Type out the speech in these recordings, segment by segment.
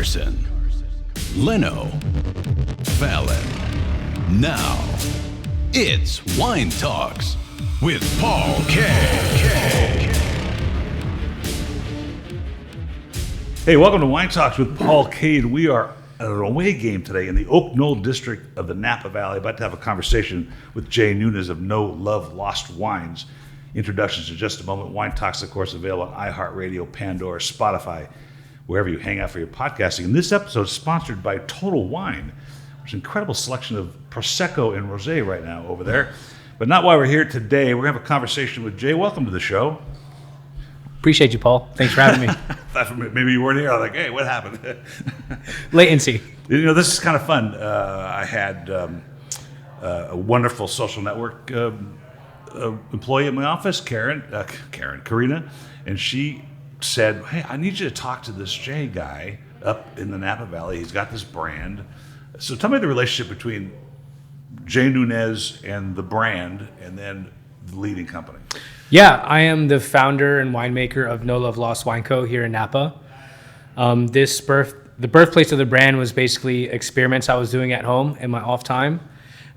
Carson, Leno, Fallon. Now, it's Wine Talks with Paul K. Hey, welcome to Wine Talks with Paul Cade. We are at an away game today in the Oak Knoll district of the Napa Valley. About to have a conversation with Jay Nunez of No Love Lost Wines. Introductions in just a moment. Wine Talks, of course, available on iHeartRadio, Pandora, Spotify, wherever you hang out for your podcasting. And this episode is sponsored by Total Wine. There's an incredible selection of Prosecco and Rosé right now over there. But not why we're here today. We're going to have a conversation with Jay. Welcome to the show. Appreciate you, Paul. Thanks for having me. Maybe you weren't here. I was like, hey, what happened? Latency. You know, this is kind of fun. I had a wonderful social network employee at my office, Karina, and she said, hey, I need you to talk to this Jay guy up in the Napa Valley. He's got this brand. So tell me the relationship between Jay Nunez and the brand and then the leading company. Yeah, I am the founder and winemaker of No Love Lost Wine Co. here in Napa. The birthplace of the brand was basically experiments I was doing at home in my off time.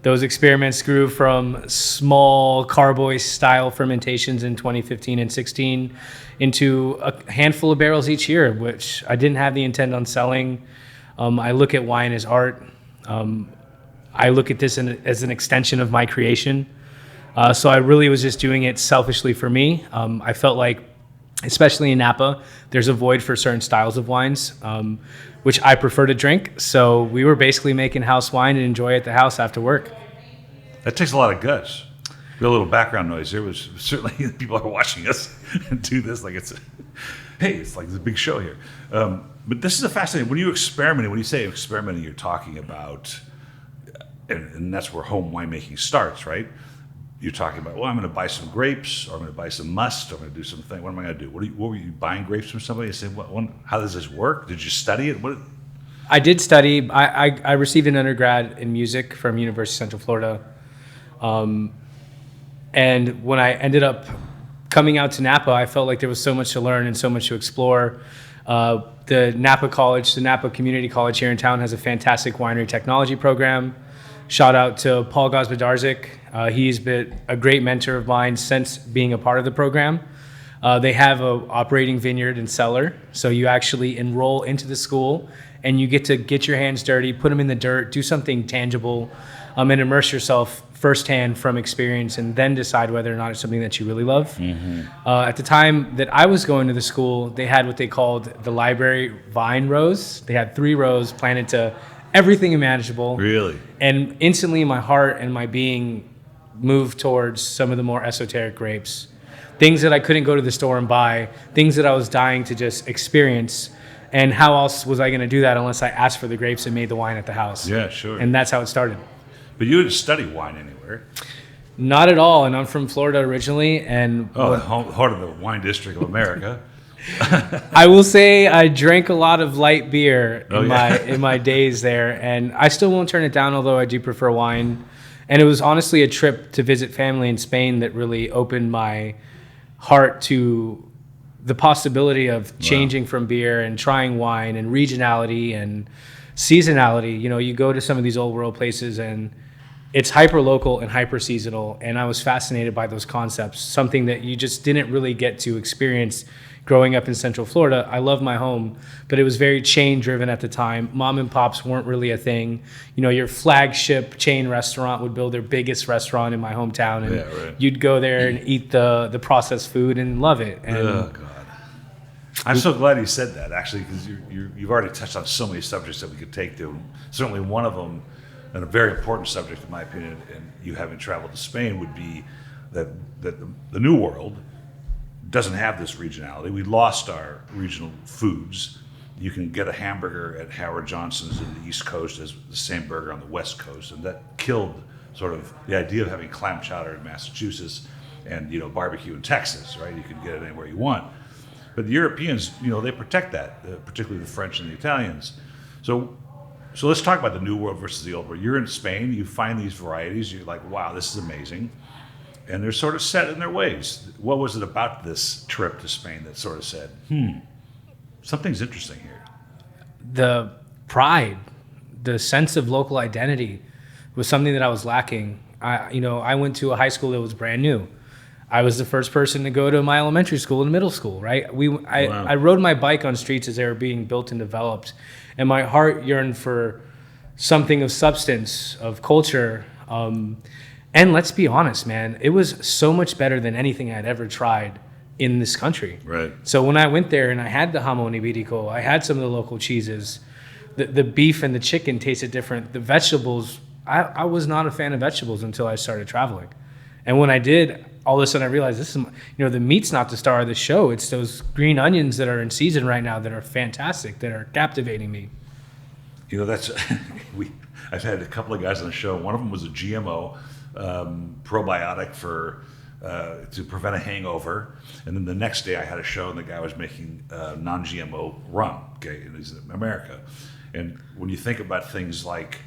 Those experiments grew from small carboy style fermentations in 2015 and 16 into a handful of barrels each year, which I didn't have the intent on selling. I look at wine as art. I look at this as an extension of my creation. So I really was just doing it selfishly for me. I felt like, especially in Napa, there's a void for certain styles of wines, which I prefer to drink. So we were basically making house wine and enjoy it at the house after work. That takes a lot of guts. We got a little background noise here. Was certainly people are watching us do this like it's like this big show here. But this is a fascinating. When you say experimenting, you're talking about, and that's where home winemaking starts, right? You're talking about, well, I'm going to buy some grapes, or I'm going to buy some must, or I'm going to do something. What am I going to do? What were you buying grapes from somebody? You say, how does this work? Did you study it? I did study. I received an undergrad in music from University of Central Florida. And when I ended up coming out to Napa, I felt like there was so much to learn and so much to explore. The Napa Community College here in town has a fantastic winery technology program. Shout out to Paul Gospodarzik. He's been a great mentor of mine since being a part of the program. They have an operating vineyard and cellar, so you actually enroll into the school and you get to get your hands dirty, put them in the dirt, do something tangible, and immerse yourself firsthand from experience, and then decide whether or not it's something that you really love. Mm-hmm. At the time that I was going to the school, they had what they called the library vine rows. They had 3 rows planted to everything imaginable. Really? And instantly my heart and my being moved towards some of the more esoteric grapes. Things that I couldn't go to the store and buy, things that I was dying to just experience. And how else was I going to do that unless I asked for the grapes and made the wine at the house? Yeah, sure. And that's how it started. But you didn't study wine anywhere. Not at all. And I'm from Florida originally. And heart of the wine district of America. I will say I drank a lot of light beer in my days there, and I still won't turn it down, although I do prefer wine. And it was honestly a trip to visit family in Spain that really opened my heart to the possibility of changing from beer and trying wine and regionality and seasonality. You know, you go to some of these old world places and it's hyper local and hyper seasonal, and I was fascinated by those concepts, something that you just didn't really get to experience growing up in Central Florida. I love my home, but it was very chain driven at the time. Mom and pops weren't really a thing. You know, your flagship chain restaurant would build their biggest restaurant in my hometown, and you'd go there and eat the processed food and love it. And oh God. I'm so glad you said that, actually, because you've already touched on so many subjects that we could take to. Certainly one of them, and a very important subject in my opinion, and you having traveled to Spain, would be that the New World doesn't have this regionality. We lost our regional foods. You can get a hamburger at Howard Johnson's in the East Coast as the same burger on the West Coast, and that killed sort of the idea of having clam chowder in Massachusetts and, you know, barbecue in Texas, right? You can get it anywhere you want. But the Europeans, you know, they protect that, particularly the French and the Italians. So let's talk about the New World versus the Old World. You're in Spain, you find these varieties, you're like, wow, this is amazing. And they're sort of set in their ways. What was it about this trip to Spain that sort of said, something's interesting here? the pride, the sense of local identity was something that I was lacking. I went to a high school that was brand new. I was the first person to go to my elementary school and middle school, right? I rode my bike on streets as they were being built and developed, and my heart yearned for something of substance, of culture. And let's be honest, man, it was so much better than anything I'd ever tried in this country. Right. So when I went there and I had the jamon iberico, I had some of the local cheeses, the beef and the chicken tasted different. The vegetables, I was not a fan of vegetables until I started traveling. And when I did, all of a sudden I realized this is, the meat's not the star of the show. It's those green onions that are in season right now that are fantastic, that are captivating me. That's I've had a couple of guys on the show. One of them was a GMO probiotic to prevent a hangover, and then the next day I had a show and the guy was making non-GMO rum. Okay, and he's in America, and when you think about things like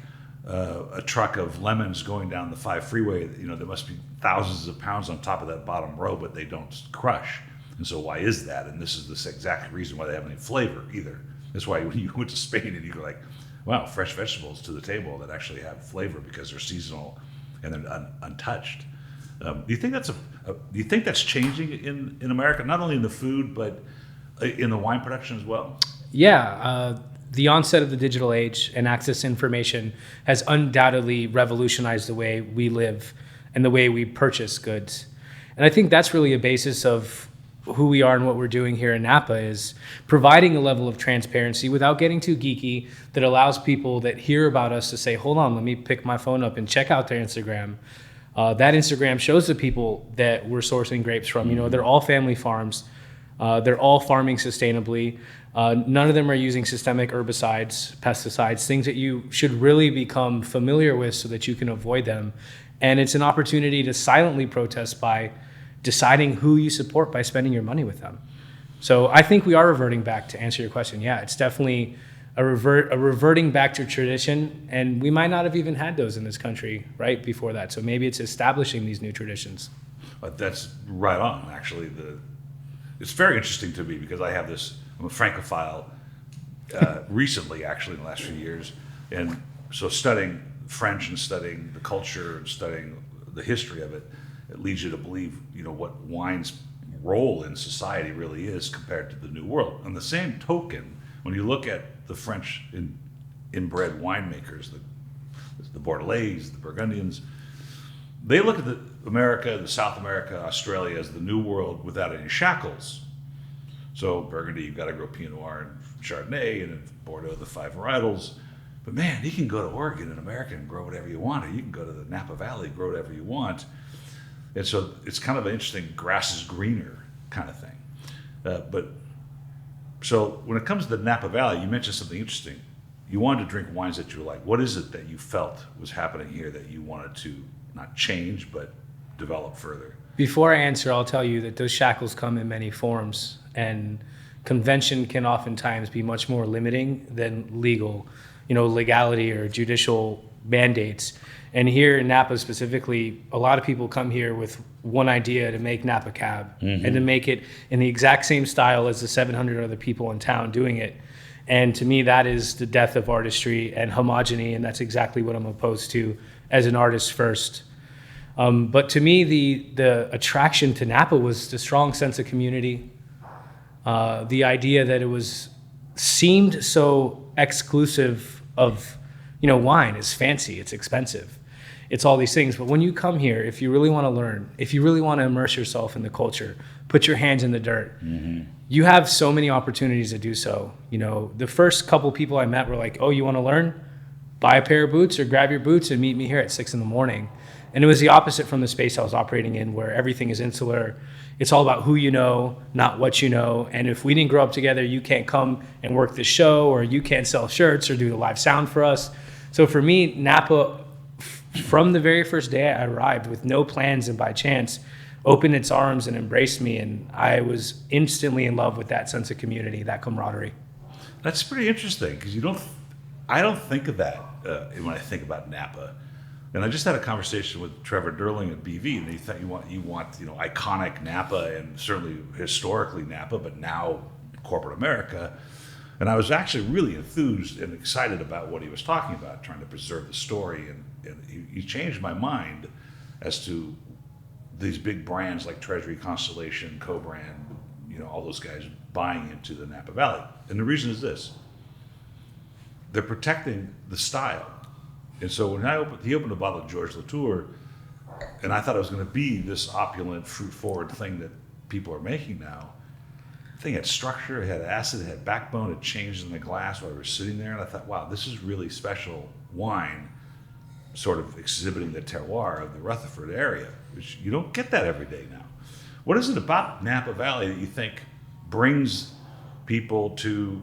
a truck of lemons going down the 5 freeway, there must be thousands of pounds on top of that bottom row, but they don't crush. And so why is that? And this is the exact reason why they have any flavor either. That's why when you went to Spain and you go like, wow, fresh vegetables to the table that actually have flavor because they're seasonal and they're untouched. Do you think that's changing in America, not only in the food but in the wine production as well? Yeah, the onset of the digital age and access to information has undoubtedly revolutionized the way we live and the way we purchase goods. And I think that's really a basis of who we are and what we're doing here in Napa, is providing a level of transparency without getting too geeky that allows people that hear about us to say, hold on, let me pick my phone up and check out their Instagram. That Instagram shows the people that we're sourcing grapes from. They're all family farms. They're all farming sustainably. None of them are using systemic herbicides, pesticides, things that you should really become familiar with so that you can avoid them. And it's an opportunity to silently protest by deciding who you support by spending your money with them. So I think we are reverting back, to answer your question. Yeah, it's definitely a reverting back to tradition, and we might not have even had those in this country right before that. So maybe it's establishing these new traditions. But that's right on, actually. It's very interesting to me because I'm a Francophile recently, actually, in the last few years. And so studying French and studying the culture and studying the history of it, it leads you to believe, what wine's role in society really is compared to the New World. On the same token, when you look at the French inbred winemakers, the Bordelais, the Burgundians, they look at the South America, Australia as the New World without any shackles. So Burgundy, you've got to grow Pinot Noir and Chardonnay, and in Bordeaux, the 5 varietals. But man, you can go to Oregon in America and grow whatever you want, or you can go to the Napa Valley and grow whatever you want. And so it's kind of an interesting grass is greener kind of thing. So when it comes to the Napa Valley, you mentioned something interesting. You wanted to drink wines that you like. What is it that you felt was happening here that you wanted to not change, but develop further? Before I answer, I'll tell you that those shackles come in many forms, and convention can oftentimes be much more limiting than legality or judicial mandates. And here in Napa specifically, a lot of people come here with one idea to make Napa Cab, and to make it in the exact same style as the 700 other people in town doing it. And to me, that is the death of artistry and homogeny, and that's exactly what I'm opposed to as an artist first. But to me, the attraction to Napa was the strong sense of community, the idea that it seemed so exclusive of, wine is fancy, it's expensive. It's all these things. But when you come here, if you really want to learn, if you really want to immerse yourself in the culture, put your hands in the dirt, you have so many opportunities to do so. The first couple people I met were like, oh, you want to learn? Buy a pair of boots or grab your boots and meet me here at 6 a.m. And it was the opposite from the space I was operating in, where everything is insular. It's all about who you know, not what you know. And if we didn't grow up together, you can't come and work the show, or you can't sell shirts or do the live sound for us. So for me, Napa, from the very first day I arrived with no plans and by chance, opened its arms and embraced me. And I was instantly in love with that sense of community, that camaraderie. That's pretty interesting, because I don't think of that when I think about Napa. And I just had a conversation with Trevor Durling at BV, and he thought you want iconic Napa, and certainly historically Napa, but now corporate America. And I was actually really enthused and excited about what he was talking about, trying to preserve the story. And he changed my mind as to these big brands like Treasury, Constellation, Co-Brand, all those guys buying into the Napa Valley. And the reason is this: they're protecting the style. And so when he opened a bottle of George Latour, and I thought it was going to be this opulent, fruit-forward thing that people are making now. The thing had structure, it had acid, it had backbone, it changed in the glass while we were sitting there, and I thought, wow, this is really special wine, sort of exhibiting the terroir of the Rutherford area, which you don't get that every day now. What is it about Napa Valley that you think brings people to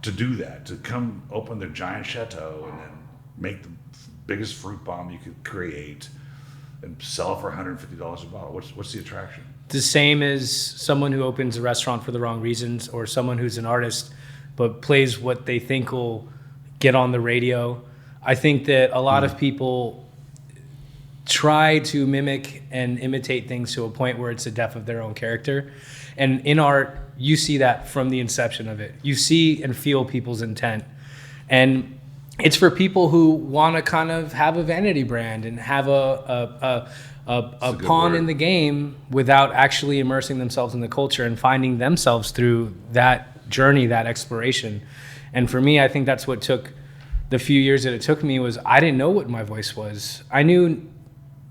do that, to come open their giant chateau and then make the biggest fruit bomb you could create and sell it for $150 a bottle? What's the attraction? The same as someone who opens a restaurant for the wrong reasons, or someone who's an artist but plays what they think will get on the radio. I think that a lot of people try to mimic and imitate things to a point where it's the death of their own character. And in art, you see that from the inception of it. You see and feel people's intent. And it's for people who want to kind of have a vanity brand and have a pawn in the game without actually immersing themselves in the culture and finding themselves through that journey, that exploration. And for me, I think that's what took the few years that it took me. Was I didn't know what my voice was. I knew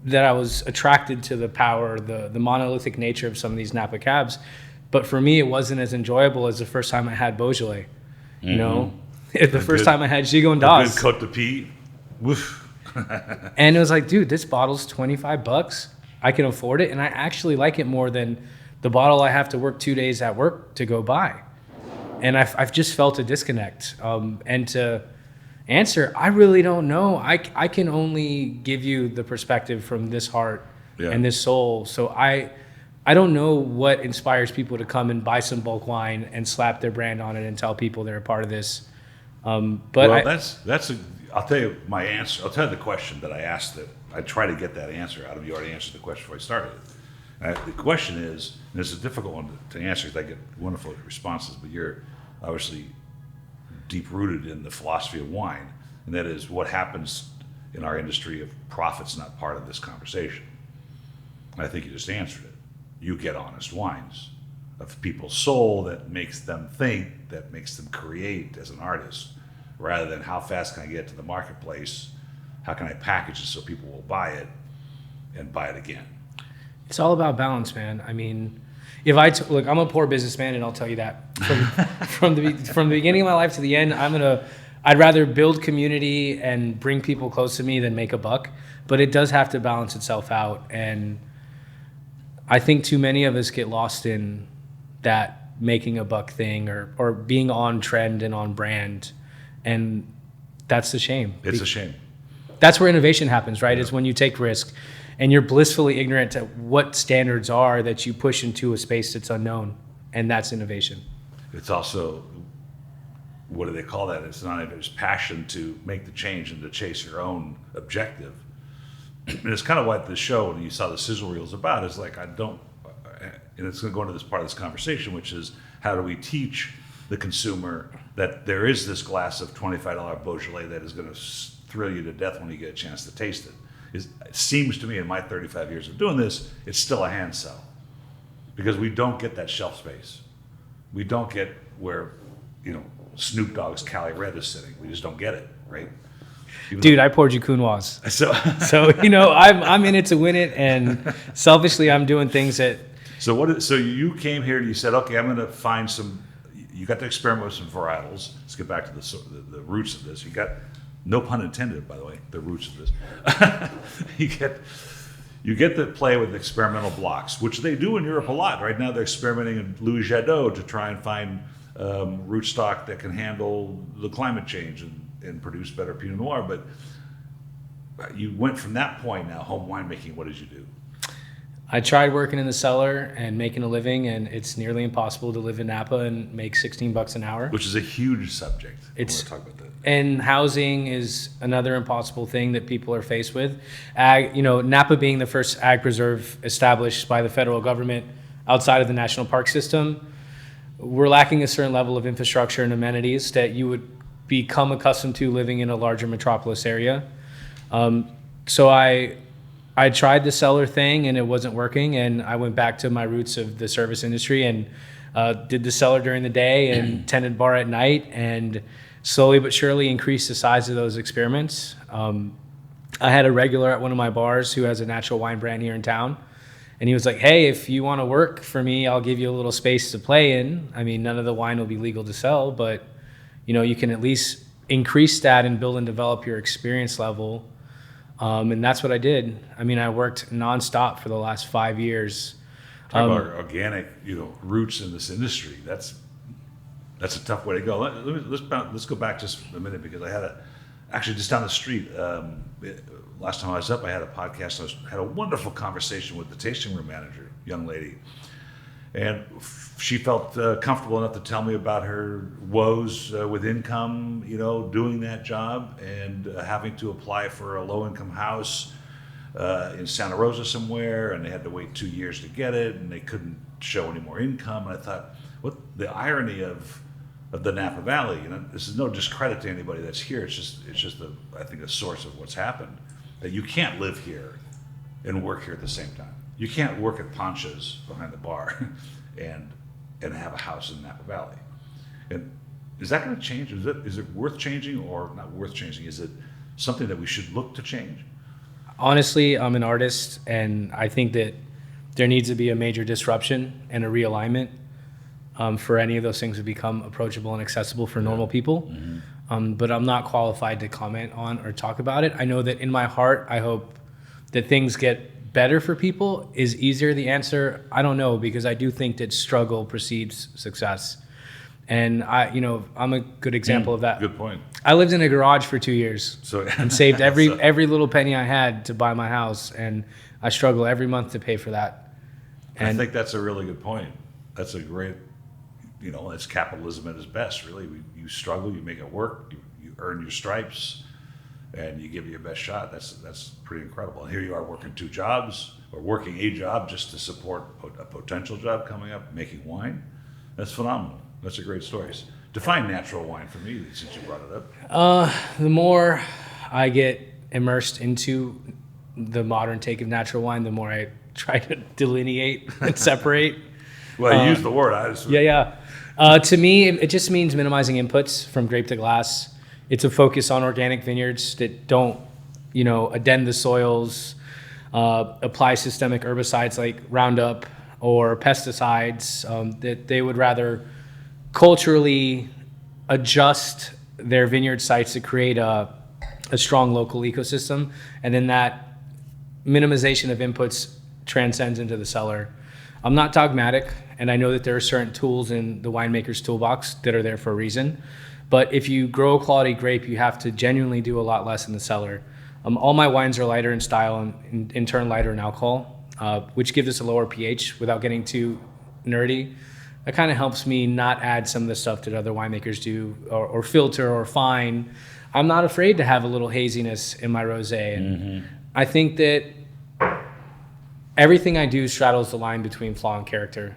that I was attracted to the power, the monolithic nature of some of these Napa cabs. But for me, it wasn't as enjoyable as the first time I had Beaujolais. You know, the first time I had Gigondas. Good Côte de Pie. Woof. And it was like, dude, this bottle's $25. I can afford it. And I actually like it more than the bottle I have to work 2 days at work to go buy. And I've just felt a disconnect. And to answer, I really don't know. I can only give you the perspective from this heart and this soul. So I don't know what inspires people to come and buy some bulk wine and slap their brand on it and tell people they're a part of this. I'll tell you my answer. I'll tell you the question that I asked. That I try to get that answer out of you. Already answered the question before I started. The question is, and it's a difficult one to answer because I get wonderful responses, but you're obviously deep-rooted in the philosophy of wine, and that is what happens in our industry if profit's not part of this conversation. And I think you just answered it. You get honest wines of people's soul that makes them think, that makes them create as an artist, rather than how fast can I get it to the marketplace, how can I package it so people will buy it and buy it again. It's all about balance, man. I mean, if look, I'm a poor businessman, and I'll tell you that from the beginning of my life to the end. I'd rather build community and bring people close to me than make a buck, but it does have to balance itself out. And I think too many of us get lost in that making a buck thing or being on trend and on brand. And that's a shame. It's a shame. That's where innovation happens, right? Yeah. Is when you take risk and you're blissfully ignorant to what standards are that you push into a space that's unknown. And that's innovation. It's also, what do they call that? It's not even just passion to make the change and to chase your own objective. And it's kind of what the show, when you saw the sizzle reel, is about. Is like, and it's going to go into this part of this conversation, which is how do we teach the consumer that there is this glass of $25 Beaujolais that is going to thrill you to death when you get a chance to taste it. It seems to me, in my 35 years of doing this, it's still a hand sell, because we don't get that shelf space. We don't get where, Snoop Dogg's Cali Red is sitting. We just don't get it, right? Dude, I poured you Counoise. So I'm in it to win it, and selfishly, I'm doing things that. So you came here and you said, okay, I'm going to find some. You got to experiment with some varietals. Let's get back to the roots of this. You got, no pun intended, by the way, the roots of this. You get to play with experimental blocks, which they do in Europe a lot. Right now they're experimenting in Louis Jadot to try and find rootstock that can handle the climate change and produce better Pinot Noir. But you went from that point now, home winemaking, what did you do? I tried working in the cellar and making a living, and it's nearly impossible to live in Napa and make $16 an hour. Which is a huge subject. I want to talk about that. And housing is another impossible thing that people are faced with. Napa being the first ag preserve established by the federal government outside of the national park system, we're lacking a certain level of infrastructure and amenities that you would become accustomed to living in a larger metropolis area. So I tried the cellar thing and it wasn't working, and I went back to my roots of the service industry and did the cellar during the day and tended bar at night, and slowly but surely increased the size of those experiments. I had a regular at one of my bars who has a natural wine brand here in town, and he was like, hey, if you want to work for me, I'll give you a little space to play in. I mean, none of the wine will be legal to sell, but you can at least increase that and build and develop your experience level. And that's what I did. I mean, I worked nonstop for the last 5 years. Talk about organic, roots in this industry. That's a tough way to go. Let's go back just a minute, because I actually just down the street. Last time I was up, I had a podcast. I had a wonderful conversation with the tasting room manager, young lady, and she felt comfortable enough to tell me about her woes with income, doing that job and having to apply for a low-income house in Santa Rosa somewhere, and they had to wait 2 years to get it, and they couldn't show any more income. And I thought, what the irony of the Napa Valley. This is no discredit to anybody that's here. It's just I think a source of what's happened, that you can't live here and work here at the same time. You can't work at Poncha's behind the bar and have a house in Napa Valley. And is that going to change? Is it worth changing or not worth changing? Is it something that we should look to change? Honestly, I'm an artist, and I think that there needs to be a major disruption and a realignment for any of those things to become approachable and accessible for normal people. Mm-hmm. But I'm not qualified to comment on or talk about it. I know that in my heart, I hope that things get better for people. Is easier the answer? I don't know, because I do think that struggle precedes success. And I'm a good example of that. Good point. I lived in a garage for 2 years and saved every little penny I had to buy my house, and I struggle every month to pay for that. And I think that's a really good point. That's a great, it's capitalism at its best, really. You struggle, you make it work, you earn your stripes, and you give it your best shot. That's pretty incredible. And here you are working 2 jobs, or working a job just to support a potential job coming up, making wine. That's phenomenal. That's a great story. Define natural wine for me, since you brought it up. The more I get immersed into the modern take of natural wine, the more I try to delineate and separate. Well, you use the word. To me, it just means minimizing inputs from grape to glass. It's a focus on organic vineyards that don't, addend the soils, apply systemic herbicides like Roundup or pesticides, that they would rather culturally adjust their vineyard sites to create a strong local ecosystem. And then that minimization of inputs transcends into the cellar. I'm not dogmatic, and I know that there are certain tools in the winemaker's toolbox that are there for a reason. But if you grow a quality grape, you have to genuinely do a lot less in the cellar. All my wines are lighter in style and in turn lighter in alcohol, which gives us a lower pH without getting too nerdy. That kind of helps me not add some of the stuff that other winemakers do or filter or fine. I'm not afraid to have a little haziness in my rosé. And I think that everything I do straddles the line between flaw and character.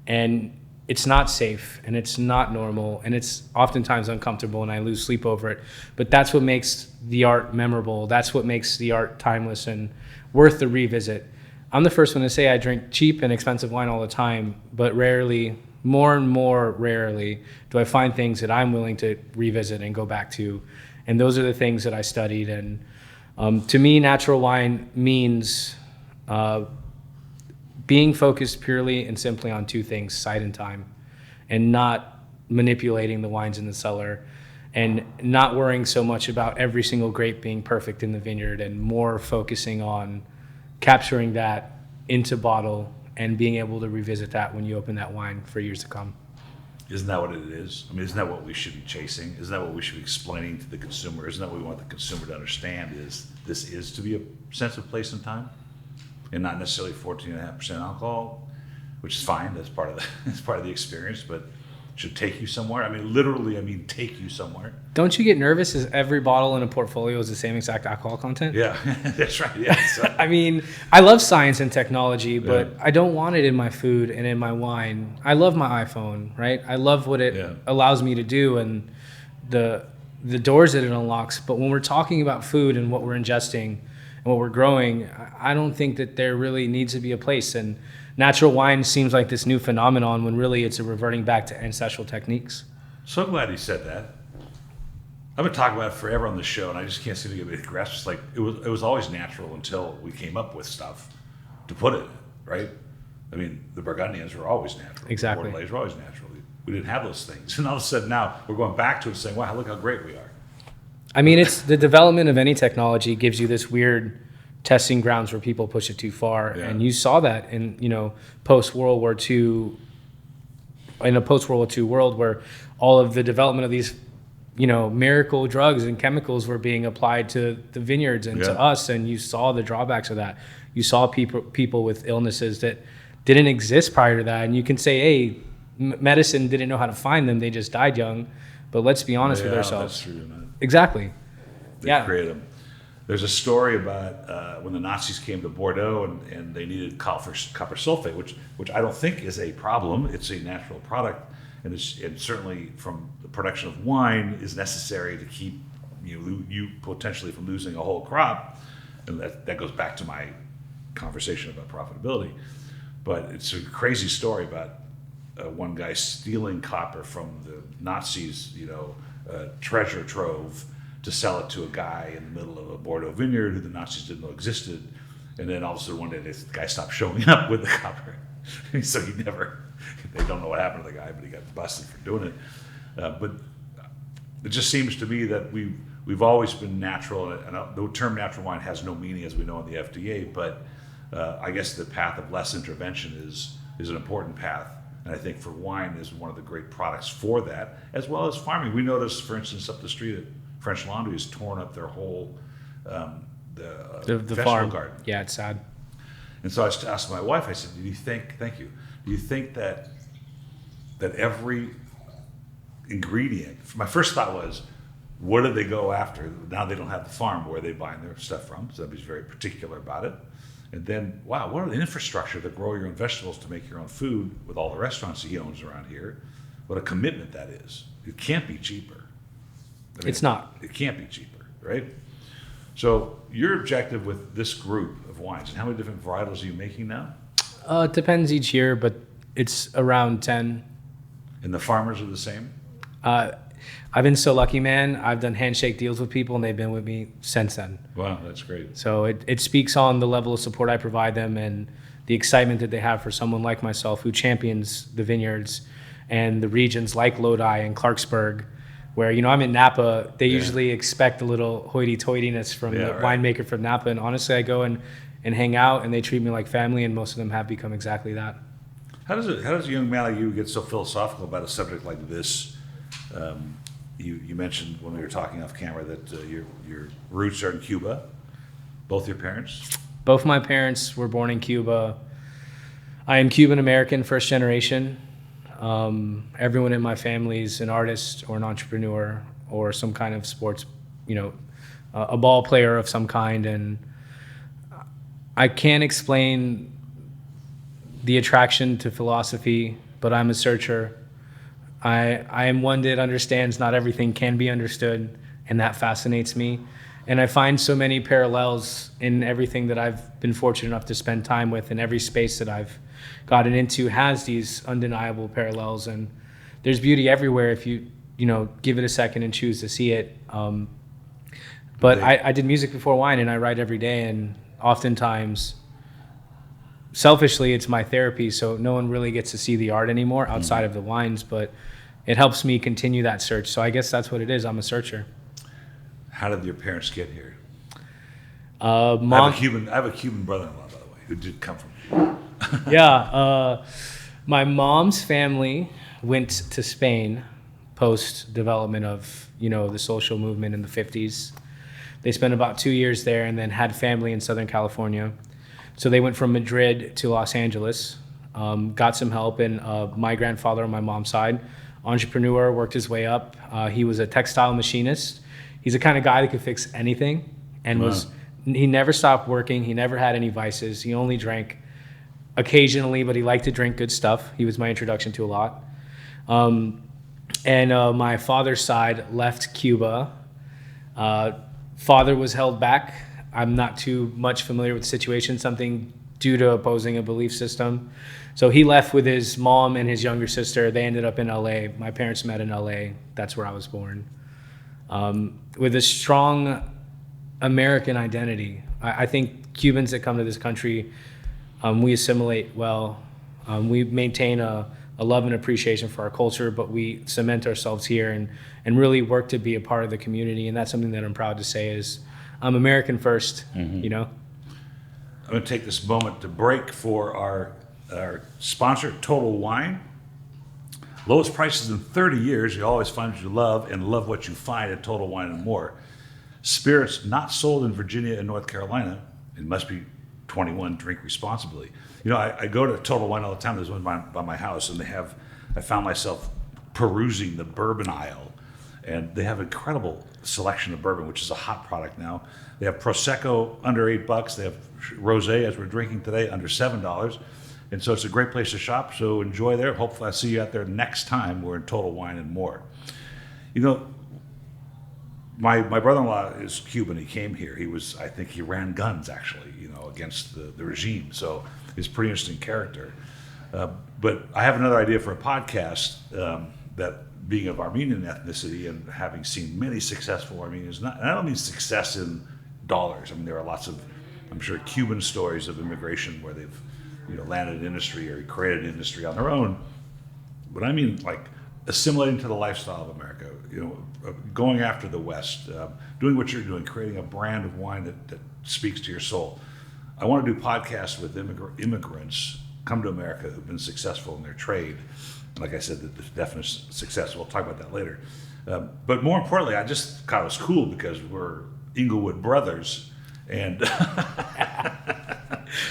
And it's not safe, and it's not normal, and it's oftentimes uncomfortable, and I lose sleep over it. But that's what makes the art memorable. That's what makes the art timeless and worth the revisit. I'm the first one to say I drink cheap and expensive wine all the time, but rarely, more and more rarely, do I find things that I'm willing to revisit and go back to. And those are the things that I studied. And to me, natural wine means being focused purely and simply on 2 things, site and time, and not manipulating the wines in the cellar, and not worrying so much about every single grape being perfect in the vineyard, and more focusing on capturing that into bottle and being able to revisit that when you open that wine for years to come. Isn't that what it is? I mean, isn't that what we should be chasing? Isn't that what we should be explaining to the consumer? Isn't that what we want the consumer to understand, is this is to be a sense of place and time, and not necessarily 14.5% alcohol, which is fine. That's part of the experience. But should take you somewhere. I mean, literally, I mean, take you somewhere. Don't you get nervous as every bottle in a portfolio is the same exact alcohol content? Yeah, that's right. Yeah. So, I mean, I love science and technology, but I don't want it in my food and in my wine. I love my iPhone, right? I love what it allows me to do and the doors that it unlocks. But when we're talking about food and what we're ingesting and what we're growing, I don't think that there really needs to be a place. And natural wine seems like this new phenomenon when really it's a reverting back to ancestral techniques. so glad you said that. I've been talking about it forever on the show, and I just can't seem to get a grasp. It's like it was always natural until we came up with stuff to put it in, right? I mean, the Burgundians were always natural. Exactly. The Bordelais were always natural. We didn't have those things, and all of a sudden now we're going back to it, saying, "Wow, look how great we are." I mean, it's the development of any technology gives you this weird testing grounds where people push it too far, and you saw that in post World War II, in a post World War II world where all of the development of these miracle drugs and chemicals were being applied to the vineyards and to us, and you saw the drawbacks of that. You saw people with illnesses that didn't exist prior to that, and you can say, hey, medicine didn't know how to find them, they just died young. But let's be honest with ourselves. That's true, man. Exactly. They created them. There's a story about when the Nazis came to Bordeaux and they needed copper sulfate, which I don't think is a problem. It's a natural product, and certainly from the production of wine is necessary to keep you potentially from losing a whole crop, and that goes back to my conversation about profitability. But it's a crazy story about one guy stealing copper from the Nazis, treasure trove, to sell it to a guy in the middle of a Bordeaux vineyard who the Nazis didn't know existed. And then all of a sudden one day this guy stopped showing up with the copper. So they don't know what happened to the guy, but he got busted for doing it. But it just seems to me that we've always been natural, and the term natural wine has no meaning as we know in the FDA, but I guess the path of less intervention is an important path. And I think for wine is one of the great products for that, as well as farming. We noticed, for instance, up the street at French Laundry has torn up their whole the vegetable farm garden. Yeah, it's sad. And so I asked my wife, I said, do you think that every ingredient, my first thought was, what did they go after? Now they don't have the farm where they buying their stuff from, so everybody's very particular about it. And then, wow, what are the infrastructure to grow your own vegetables, to make your own food with all the restaurants he owns around here? What a commitment that is. It can't be cheaper. I mean, it's not. It can't be cheaper, right? So your objective with this group of wines, and how many different varietals are you making now? It depends each year, but it's around 10. And the farmers are the same? I've been so lucky, man. I've done handshake deals with people, and they've been with me since then. Wow, that's great. So it speaks on the level of support I provide them and the excitement that they have for someone like myself who champions the vineyards and the regions like Lodi and Clarksburg, where, I'm in Napa. They usually expect a little hoity-toityness from the winemaker from Napa. And honestly, I go and hang out, and they treat me like family, and most of them have become exactly that. How does a young man like you get so philosophical about a subject like this? You mentioned when we were talking off camera that your roots are in Cuba. Both your parents? Both my parents were born in Cuba. I am Cuban American, first generation. Everyone in my family is an artist or an entrepreneur or some kind of sports, a ball player of some kind. And I can't explain the attraction to philosophy, but I'm a searcher. I am one that understands not everything can be understood, and that fascinates me. And I find so many parallels in everything that I've been fortunate enough to spend time with, and every space that I've gotten into has these undeniable parallels. And there's beauty everywhere if you give it a second and choose to see it. But I did music before wine, and I write every day, and oftentimes, selfishly, it's my therapy, so no one really gets to see the art anymore outside of the wines, but it helps me continue that search. So I guess that's what it is. I'm a searcher. How did your parents get here? Mom, I have a Cuban brother-in-law, by the way, who did come from here. Yeah. My mom's family went to Spain post-development of, the social movement in the 50s. They spent about 2 years there and then had family in Southern California. So they went from Madrid to Los Angeles, got some help, and my grandfather on my mom's side entrepreneur, worked his way up. He was a textile machinist. He's the kind of guy that could fix anything, and he never stopped working. He never had any vices. He only drank occasionally, but he liked to drink good stuff. He was my introduction to a lot. And my father's side left Cuba. Father was held back. I'm not too much familiar with the situation, something due to opposing a belief system. So he left with his mom and his younger sister. They ended up in LA. My parents met in LA. That's where I was born. With a strong American identity. I think Cubans that come to this country, we assimilate well. We maintain a love and appreciation for our culture, but we cement ourselves here and really work to be a part of the community. And that's something that I'm proud to say is I'm American first, you know? I'm going to take this moment to break for our sponsor, Total Wine. Lowest prices in 30 years. You always find what you love and love what you find at Total Wine and More. Spirits not sold in Virginia and North Carolina. It must be 21, drink responsibly. You know, I go to Total Wine all the time. There's one by my house, and I found myself perusing the bourbon aisle, and they have incredible selection of bourbon, which is a hot product now. They have Prosecco under $8. They have Rosé, as we're drinking today, under $7. And so it's a great place to shop. So enjoy there. Hopefully I see you out there next time we're in Total Wine and More. You know, my brother-in-law is Cuban. He came here. I think he ran guns, actually, you know, against the regime. So he's a pretty interesting character. But I have another idea for a podcast that being of Armenian ethnicity and having seen many successful Armenians, and I don't mean success in dollars. I mean, there are lots of, I'm sure, Cuban stories of immigration where they've, you know, landed an industry or created an industry on their own. But I mean, like, assimilating to the lifestyle of America, you know, going after the West, doing what you're doing, creating a brand of wine that speaks to your soul. I want to do podcasts with immigrants come to America who've been successful in their trade. Like I said, the definition of success, we'll talk about that later. But more importantly, I just thought it was cool because we're Inglewood brothers, and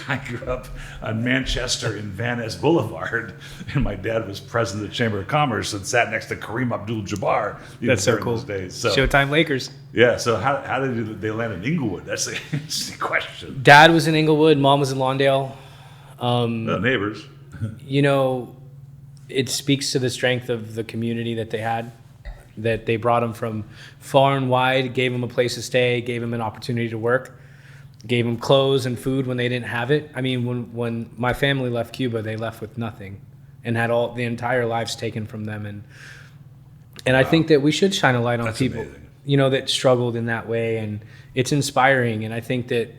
I grew up on Manchester in Van Ness Boulevard, and my dad was president of the Chamber of Commerce and sat next to Kareem Abdul-Jabbar. That's so cool. Those days. So, Showtime Lakers. Yeah, so how did they land in Inglewood? That's the question. Dad was in Inglewood, mom was in Lawndale. Neighbors. You know, it speaks to the strength of the community that they had, that they brought them from far and wide, gave them a place to stay, gave them an opportunity to work, gave them clothes and food when they didn't have it. I mean, when my family left Cuba, they left with nothing and had all the entire lives taken from them. And I think that we should shine a light on people, amazing, you know, that struggled in that way. And it's inspiring. And I think that,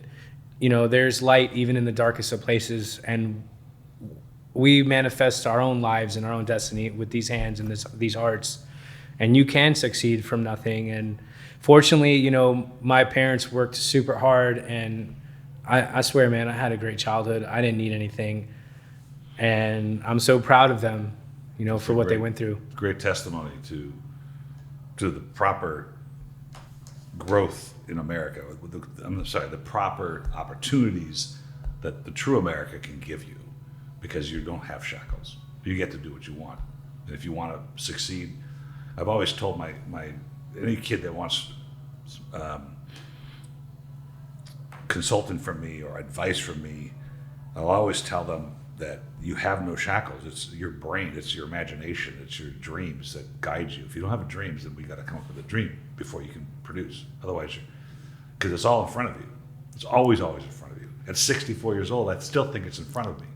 you know, there's light even in the darkest of places. And we manifest our own lives and our own destiny with these hands and these hearts. And you can succeed from nothing. And fortunately, you know, my parents worked super hard, and I swear, man, I had a great childhood. I didn't need anything. And I'm so proud of them, you know, for what they went through. Great testimony to the proper growth in America. The proper opportunities that the true America can give you, because you don't have shackles. You get to do what you want. And if you want to succeed, I've always told any kid that wants consulting from me or advice from me, I'll always tell them that you have no shackles. It's your brain, it's your imagination, it's your dreams that guide you. If you don't have dreams, then we got to come up with a dream before you can produce. Otherwise, because it's all in front of you. It's always in front of you. At 64 years old, I still think it's in front of me.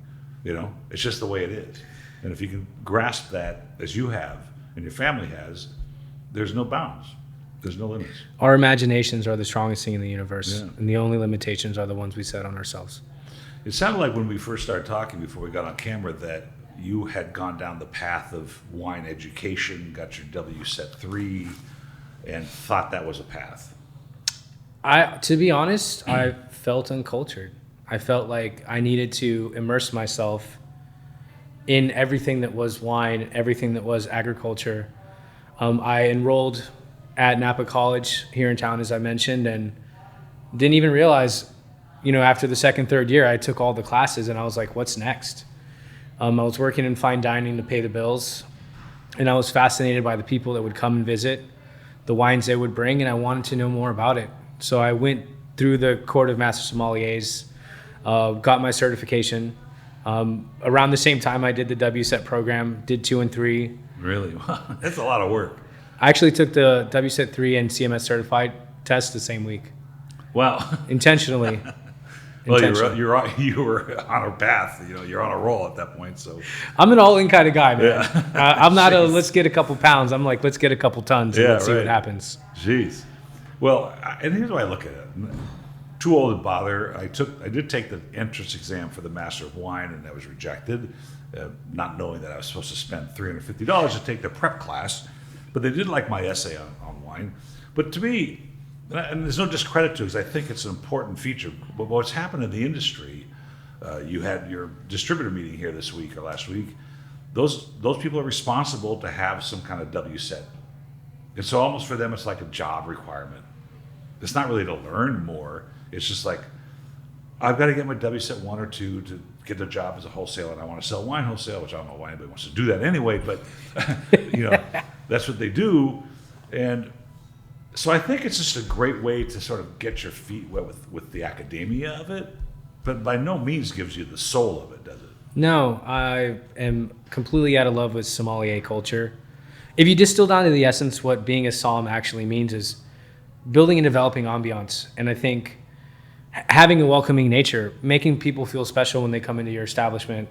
You know, it's just the way it is. And if you can grasp that, as you have and your family has, there's no bounds. There's no limits. Our imaginations are the strongest thing in the universe, and the only limitations are the ones we set on ourselves. It sounded like when we first started talking before we got on camera that you had gone down the path of wine education, got your WSET 3, and thought that was a path. To be honest, I felt uncultured. I felt like I needed to immerse myself in everything that was wine, everything that was agriculture. I enrolled at Napa College here in town, as I mentioned, and didn't even realize, you know, after the second, third year, I took all the classes and I was like, what's next? I was working in fine dining to pay the bills. And I was fascinated by the people that would come and visit, the wines they would bring, and I wanted to know more about it. So I went through the Court of Master Sommeliers, got my certification. Around the same time I did the WSET program, did 2 and 3. Really? That's a lot of work. I actually took the WSET 3 and CMS certified test the same week. Wow. Intentionally. Well, you were on a path. You're on a roll at that point. So I'm an all-in kind of guy, man. Yeah. I'm not a let's get a couple pounds. I'm like, let's get a couple tons and let's see what happens. Jeez. Well, and here's the way I look at it. Too old to bother. I did take the entrance exam for the Master of Wine, and I was rejected, not knowing that I was supposed to spend $350 to take the prep class. But they did like my essay on wine. But to me, and there's no discredit to it, because I think it's an important feature. But what's happened in the industry, you had your distributor meeting here this week or last week. Those people are responsible to have some kind of WSET. And so almost for them, it's like a job requirement. It's not really to learn more. It's just like, I've got to get my WSET 1 or 2 to get a job as a wholesaler, and I want to sell wine wholesale, which I don't know why anybody wants to do that anyway, but that's what they do. And so I think it's just a great way to sort of get your feet wet with the academia of it, but by no means gives you the soul of it, does it? No, I am completely out of love with sommelier culture. If you distill down to the essence, what being a somm actually means is building and developing ambiance. And I think having a welcoming nature, making people feel special when they come into your establishment.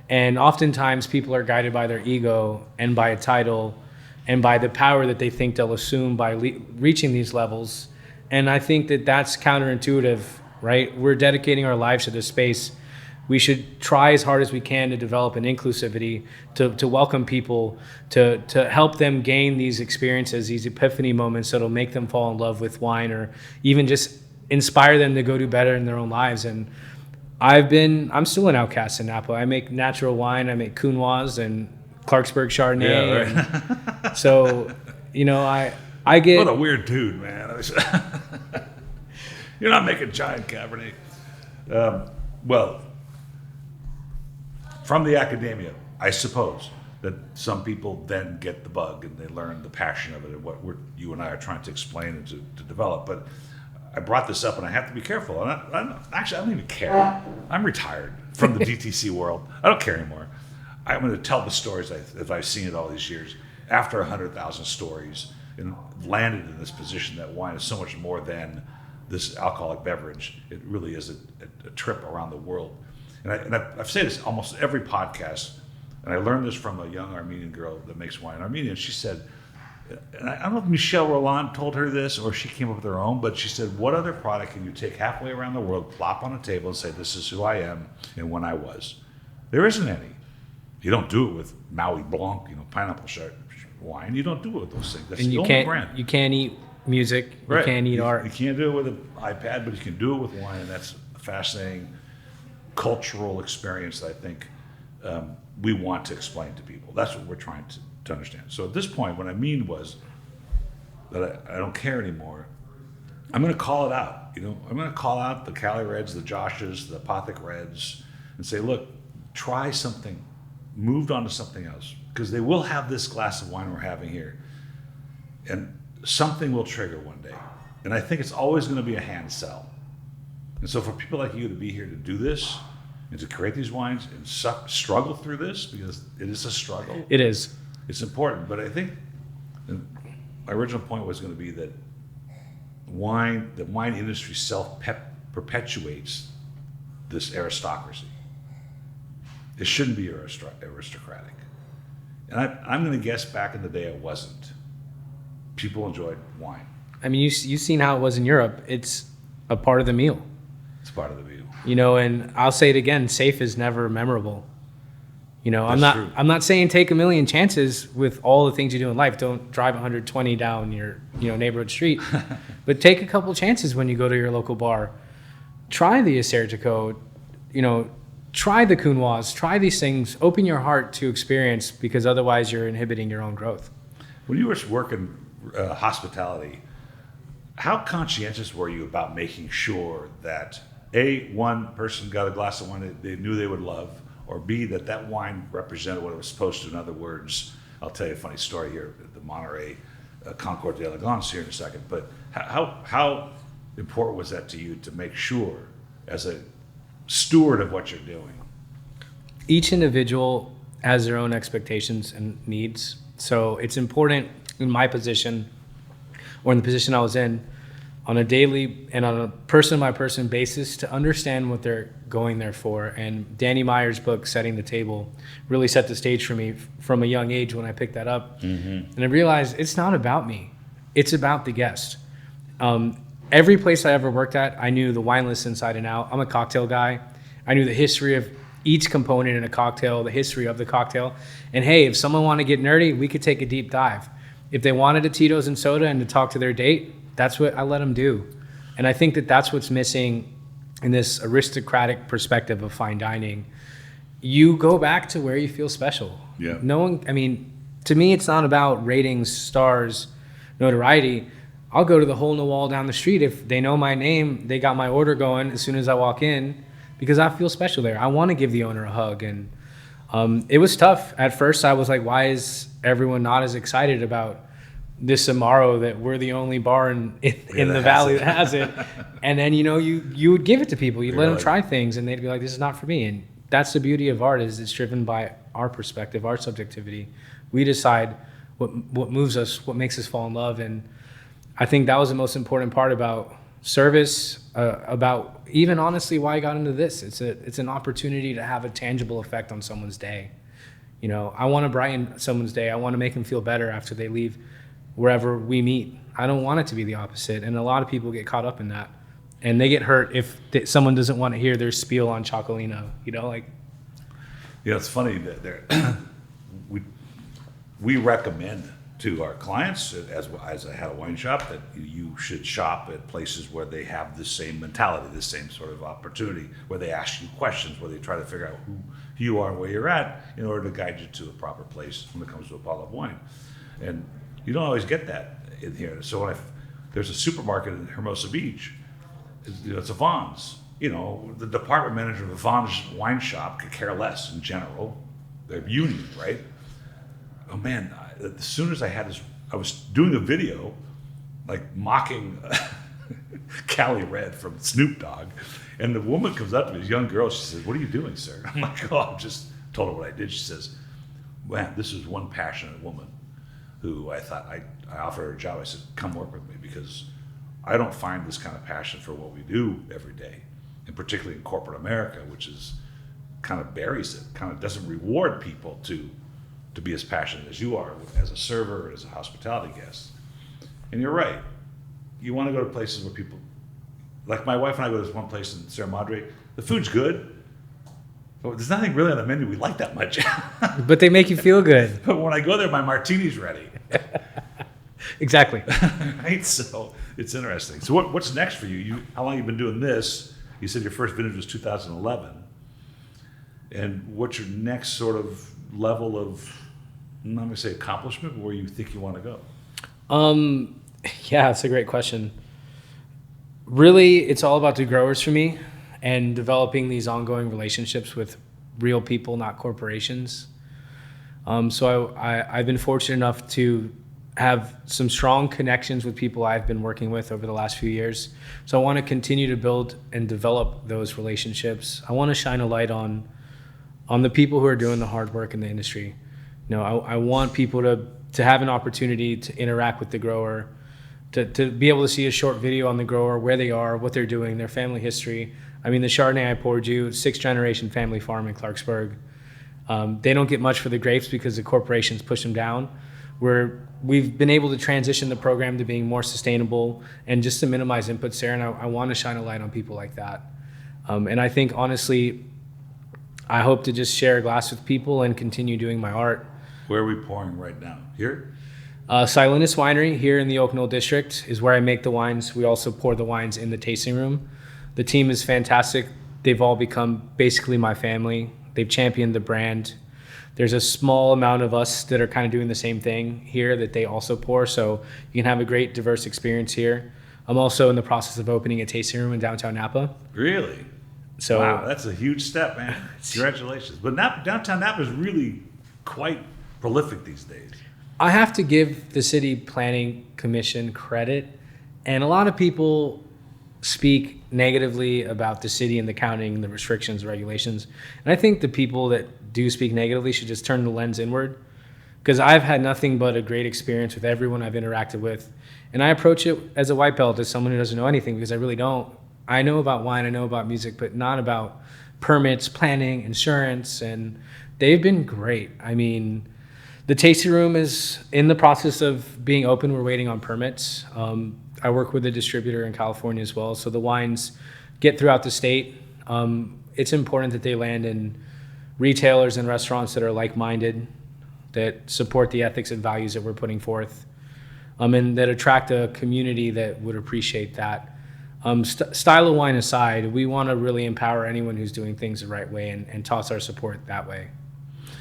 And oftentimes people are guided by their ego and by a title and by the power that they think they'll assume by reaching these levels. And I think that that's counterintuitive, right? We're dedicating our lives to this space. We should try as hard as we can to develop an inclusivity, to welcome people, to help them gain these experiences, these epiphany moments that'll make them fall in love with wine, or even just inspire them to go do better in their own lives. And I'm still an outcast in Napa. I make natural wine. I make Counoise and Clarksburg Chardonnay. Yeah, right. So, I get... What a weird dude, man. You're not making giant Cabernet. Well, from the academia, I suppose that some people then get the bug and they learn the passion of it and what you and I are trying to explain and to develop. But I brought this up, and I have to be careful. And I don't even care. I'm retired from the DTC world. I don't care anymore. I'm going to tell the stories if I've seen it all these years. After 100,000 stories, and landed in this position that wine is so much more than this alcoholic beverage. It really is a trip around the world. And I've said this almost every podcast, and I learned this from a young Armenian girl that makes wine in Armenia. She said, and I don't know if Michelle Roland told her this or she came up with her own, but she said, what other product can you take halfway around the world, plop on a table and say, this is who I am and when I was? There isn't any. You don't do it with Maui Blanc, pineapple wine. You don't do it with those things. That's the only brand. You can't eat music. Right. You can't eat art. You can't do it with an iPad, but you can do it with wine, and that's a fascinating cultural experience that I think we want to explain to people. That's what we're trying to understand. So at this point, what I mean was that I don't care anymore. I'm going to call it out. I'm going to call out the Cali Reds, the Joshes, the Apothic Reds, and say, look, try something. Moved on to something else, because they will have this glass of wine we're having here, and something will trigger one day. And I think it's always going to be a hand sell. And so for people like you to be here to do this and to create these wines and struggle through this, because it is a struggle. It is. It's important. But I think my original point was going to be that the wine industry perpetuates this aristocracy. It shouldn't be aristocratic. And I'm going to guess back in the day it wasn't. People enjoyed wine. I mean, you've seen how it was in Europe. It's a part of the meal. It's part of the meal. And I'll say it again, safe is never memorable. That's true. I'm not saying take a million chances with all the things you do in life. Don't drive 120 down your neighborhood street. But take a couple chances when you go to your local bar. Try the Assyrtiko, try the Counoise, try these things, open your heart to experience, because otherwise you're inhibiting your own growth. When you were working hospitality, how conscientious were you about making sure that A, one person got a glass of wine that they knew they would love, or B, that wine represented what it was supposed to? In other words, I'll tell you a funny story here at the Monterey Concours d'Elegance here in a second. But how important was that to you to make sure, as a steward of what you're doing? Each individual has their own expectations and needs. So it's important in my position, or in the position I was in, on a daily and on a person-by-person basis, to understand what they're going there for. And Danny Meyer's book, Setting the Table, really set the stage for me from a young age when I picked that up. And I realized it's not about me. It's about the guest. Every place I ever worked at, I knew the wine list inside and out. I'm a cocktail guy. I knew the history of each component in a cocktail, the history of the cocktail. And hey, if someone wanted to get nerdy, we could take a deep dive. If they wanted a Tito's and soda and to talk to their date, that's what I let them do. And I think that that's what's missing in this aristocratic perspective of fine dining. You go back to where you feel special. Yeah. No one, I mean, to me, it's not about ratings, stars, notoriety. I'll go to the hole in the wall down the street. If they know my name, they got my order going as soon as I walk in, because I feel special there. I want to give the owner a hug. And it was tough. At first, I was like, why is everyone not as excited about this Amaro that we're the only bar in the valley that has it? And then, you would give it to people. You'd let them try things, and they'd be like, this is not for me. And that's the beauty of art, is it's driven by our perspective, our subjectivity. We decide what moves us, what makes us fall in love. And I think that was the most important part about service, about even honestly why I got into this. It's an opportunity to have a tangible effect on someone's day. I want to brighten someone's day. I want to make them feel better after they leave wherever we meet. I don't want it to be the opposite. And a lot of people get caught up in that, and they get hurt if someone doesn't want to hear their spiel on Chocolino. It's funny that we recommend to our clients, as I had a wine shop, that you should shop at places where they have the same mentality, the same sort of opportunity, where they ask you questions, where they try to figure out who you are and where you're at in order to guide you to a proper place when it comes to a bottle of wine. And you don't always get that in here. So there's a supermarket in Hermosa Beach. It's a Vons. The department manager of a Vons wine shop could care less in general. They're union, right? Oh man, as soon as I was doing a video, like mocking Cali Red from Snoop Dogg, and the woman comes up to me, this young girl, she says, "What are you doing, sir?" I'm like, "Oh, I'm just," told her what I did. She says, "Man, this is one passionate woman who I thought," I offered her a job. I said, "Come work with me, because I don't find this kind of passion for what we do every day, and particularly in corporate America, which is kind of buries it, kind of doesn't reward people to be as passionate as you are as a server or as a hospitality guest." And you're right. You want to go to places where people, like my wife and I go to this one place in Sierra Madre. The food's good, but there's nothing really on the menu we like that much. But they make you feel good. But when I go there, my martini's ready. Exactly. Right? So it's interesting. So what's next for you? How long have you been doing this? You said your first vintage was 2011. And what's your next sort of level of, I'm not going to say accomplishment, but where you think you want to go? Yeah, it's a great question. Really, it's all about the growers for me, and developing these ongoing relationships with real people, not corporations. So I've been fortunate enough to have some strong connections with people I've been working with over the last few years. So I want to continue to build and develop those relationships. I want to shine a light on the people who are doing the hard work in the industry. I want people to have an opportunity to interact with the grower, to be able to see a short video on the grower, where they are, what they're doing, their family history. I mean, the Chardonnay I poured you, 6th generation family farm in Clarksburg. They don't get much for the grapes because the corporations push them down. We've been able to transition the program to being more sustainable and just to minimize inputs there. And I want to shine a light on people like that. And I think, honestly, I hope to just share a glass with people and continue doing my art. Where are we pouring right now? Here? Silenus Winery here in the Oak Knoll District is where I make the wines. We also pour the wines in the tasting room. The team is fantastic. They've all become basically my family. They've championed the brand. There's a small amount of us that are kind of doing the same thing here that they also pour, so you can have a great diverse experience here. I'm also in the process of opening a tasting room in downtown Napa. Really? So wow, that's a huge step, man. Congratulations. But downtown Napa is really quite prolific these days. I have to give the city planning commission credit, and a lot of people speak negatively about the city and the county and the restrictions, regulations. And I think the people that do speak negatively should just turn the lens inward, because I've had nothing but a great experience with everyone I've interacted with. And I approach it as a white belt, as someone who doesn't know anything, because I really don't. I know about wine, I know about music, but not about permits, planning, insurance, and they've been great. I mean, the tasting room is in the process of being open. We're waiting on permits. I work with a distributor in California as well, so the wines get throughout the state. It's important that they land in retailers and restaurants that are like-minded, that support the ethics and values that we're putting forth, and that attract a community that would appreciate that. Style of wine aside, we want to really empower anyone who's doing things the right way and toss our support that way.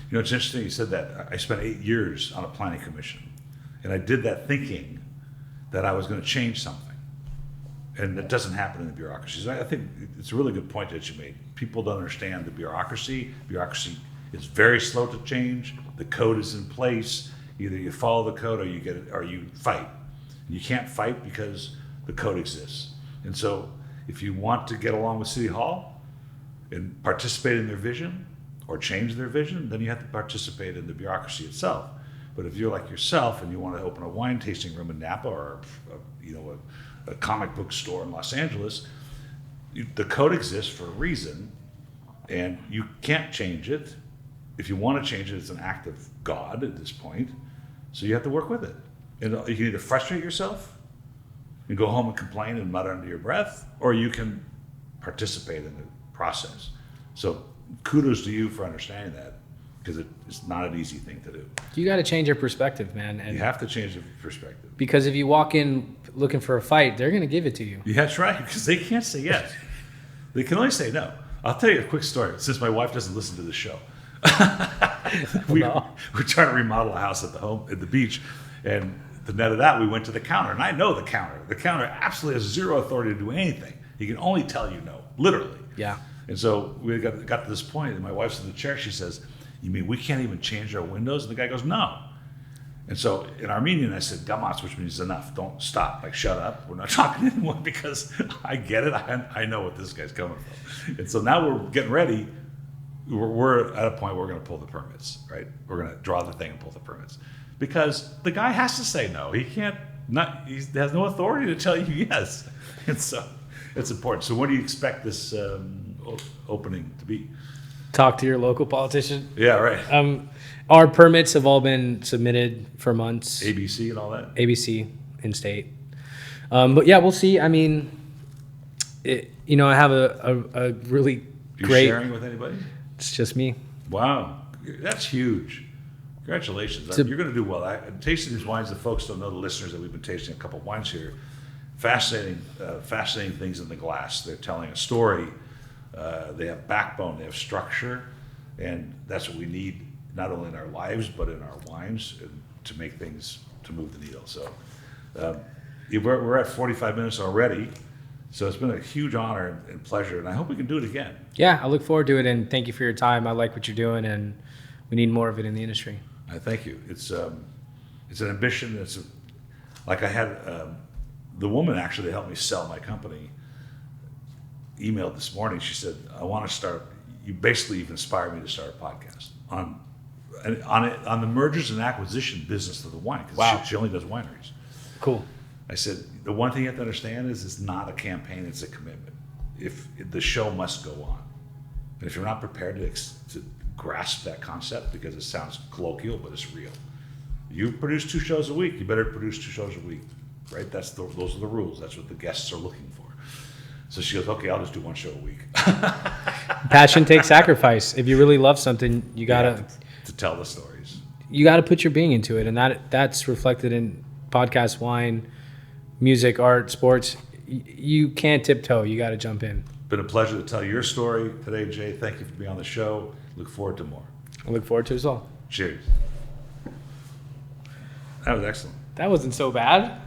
You know, it's interesting you said that. I spent 8 years on a planning commission, and I did that thinking that I was going to change something. And it doesn't happen in the bureaucracy. So I think it's a really good point that you made. People don't understand the bureaucracy. Bureaucracy is very slow to change. The code is in place. Either you follow the code or you get it, or you fight. You can't fight because the code exists. And so if you want to get along with City Hall and participate in their vision or change their vision, then you have to participate in the bureaucracy itself. But if you're like yourself and you want to open a wine tasting room in Napa or a comic book store in Los Angeles, the code exists for a reason, and you can't change it. If you want to change it, it's an act of God at this point. So you have to work with it. And you can either frustrate yourself and go home and complain and mutter under your breath, or you can participate in the process. So kudos to you for understanding that, because it's not an easy thing to do. You got to change your perspective, man. And you have to change the perspective. Because if you walk in looking for a fight, they're going to give it to you. Yeah, that's right, because they can't say yes. They can only say no. I'll tell you a quick story, since my wife doesn't listen to the show. We're trying to remodel a house at the beach, and the net of that, we went to the counter, and I know the counter. The counter absolutely has zero authority to do anything. He can only tell you no, literally. Yeah. And so we got to this point, and my wife's in the chair. She says, "You mean we can't even change our windows?" And the guy goes, "No." And so in Armenian, I said, "Gamas," which means enough. Don't stop. Like, shut up. We're not talking anymore, because I get it. I know what this guy's coming from. And so now we're getting ready. We're at a point where we're going to pull the permits, right? We're going to draw the thing and pull the permits, because the guy has to say no. He can't. He has no authority to tell you yes. And so it's important. So when do you expect this opening to be? Talk to your local politician. Yeah, right. Our permits have all been submitted for months. ABC and all that? ABC in state. But yeah, we'll see. I mean, I have a really great... You sharing with anybody? It's just me. Wow. That's huge. Congratulations. You're going to do well. Tasting these wines, the folks don't know, the listeners, that we've been tasting a couple of wines here. Fascinating things in the glass. They're telling a story. They have backbone. They have structure. And that's what we need, not only in our lives, but in our wines, to make things, to move the needle. So we're at 45 minutes already. So it's been a huge honor and pleasure, and I hope we can do it again. Yeah, I look forward to it, and thank you for your time. I like what you're doing, and we need more of it in the industry. I thank you. It's an ambition. Like I had the woman actually that helped me sell my company emailed this morning. She said, "I want to start." You've inspired me to start a podcast on the mergers and acquisition business of the wine, because wow. she only does wineries. Cool. I said, the one thing you have to understand is it's not a campaign, it's a commitment. If the show must go on. And if you're not prepared to grasp that concept, because it sounds colloquial, but it's real. You produce 2 shows a week, you better produce 2 shows a week, right? Those are the rules. That's what the guests are looking for. So she goes, "Okay, I'll just do 1 show a week." Passion takes sacrifice. If you really love something, you gotta to tell the stories. You gotta put your being into it, and that's reflected in podcast, wine, music, art, sports. You can't tiptoe. You got to jump in. Been a pleasure to tell your story today, Jay. Thank you for being on the show. Look forward to more. I look forward to it as well. Cheers. That was excellent. That wasn't so bad.